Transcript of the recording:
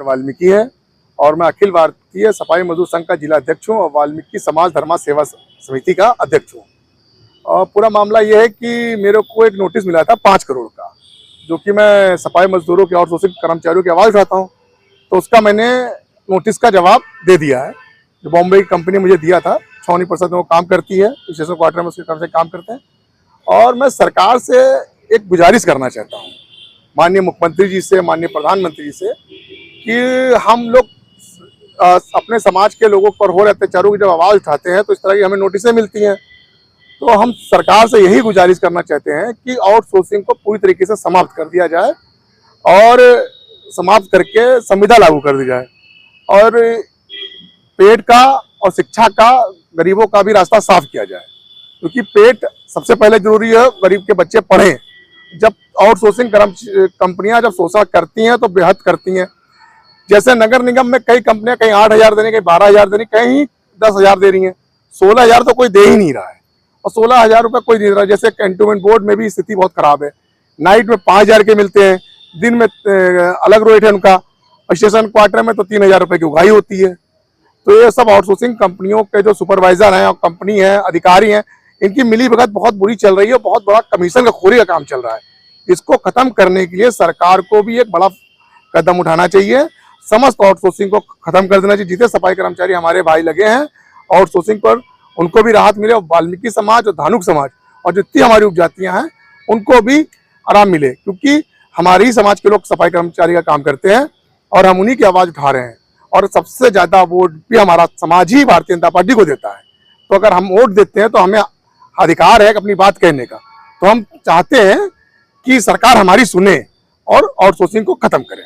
वाल्मीकि है और मैं अखिल भारतीय सफाई मजदूर संघ का जिला अध्यक्ष हूँ और वाल्मीकि समाज धर्मा सेवा समिति का अध्यक्ष हूँ। और पूरा मामला ये है कि मेरे को एक नोटिस मिला था 5 करोड़ का, जो कि मैं सफाई मजदूरों के और शोषित कर्मचारियों की आवाज़ उठाता हूँ। तो उसका मैंने नोटिस का जवाब दे दिया है। जो बॉम्बे की कंपनी मुझे दिया था, छावनी परिषद में वो काम करती है, स्टेशन क्वार्टर में उसके कर्मचारी काम करते हैं। और मैं सरकार से एक गुजारिश करना चाहता हूँ, माननीय मुख्यमंत्री जी से, माननीय प्रधानमंत्री जी से, कि हम लोग अपने समाज के लोगों पर हो रहे अत्याचारों की जब आवाज़ उठाते हैं तो इस तरह की हमें नोटिसें मिलती हैं। तो हम सरकार से यही गुजारिश करना चाहते हैं कि आउटसोर्सिंग को पूरी तरीके से समाप्त कर दिया जाए और समाप्त करके संविदा लागू कर दी जाए और पेट का और शिक्षा का, गरीबों का भी रास्ता साफ किया जाए, क्योंकि पेट सबसे पहले जरूरी है। गरीब के बच्चे पढ़ें। जब आउटसोर्सिंग कंपनियां जब शोषण करती हैं तो बेहद करती हैं। जैसे नगर निगम में कई कंपनियां कहीं 8,000 दे रही, कहीं 12,000 दे रही, कहीं 10,000 दे रही हैं। 16,000 तो कोई दे ही नहीं रहा है और 16,000 रुपये कोई नहीं दे रहा। जैसे कैंटोनमेंट बोर्ड में भी स्थिति बहुत खराब है। नाइट में 5,000 के मिलते हैं, दिन में अलग रेट है उनका। स्टेशन क्वार्टर में तो 3,000 रुपये की उगाही होती है। तो ये सब आउटसोर्सिंग कंपनियों के जो सुपरवाइजर हैं और कंपनी है, अधिकारी हैं, इनकी मिलीभगत बहुत बुरी चल रही है। बहुत बड़ा कमीशन का खोरी का काम चल रहा है। इसको खत्म करने के लिए सरकार को भी एक बड़ा कदम उठाना चाहिए। समस्त आउटसोर्सिंग को खत्म कर देना चाहिए। जितने सफाई कर्मचारी हमारे भाई लगे हैं आउटसोर्सिंग पर, उनको भी राहत मिले और वाल्मीकि समाज और धानुक समाज और जितनी हमारी उपजातियां हैं उनको भी आराम मिले, क्योंकि हमारे ही समाज के लोग सफाई कर्मचारी का काम करते हैं और हम उन्हीं की आवाज़ उठा रहे हैं। और सबसे ज़्यादा वोट भी हमारा समाज ही भारतीय जनता पार्टी को देता है। तो अगर हम वोट देते हैं तो हमें अधिकार है अपनी बात कहने का। तो हम चाहते हैं कि सरकार हमारी सुने और आउटसोर्सिंग को खत्म करे।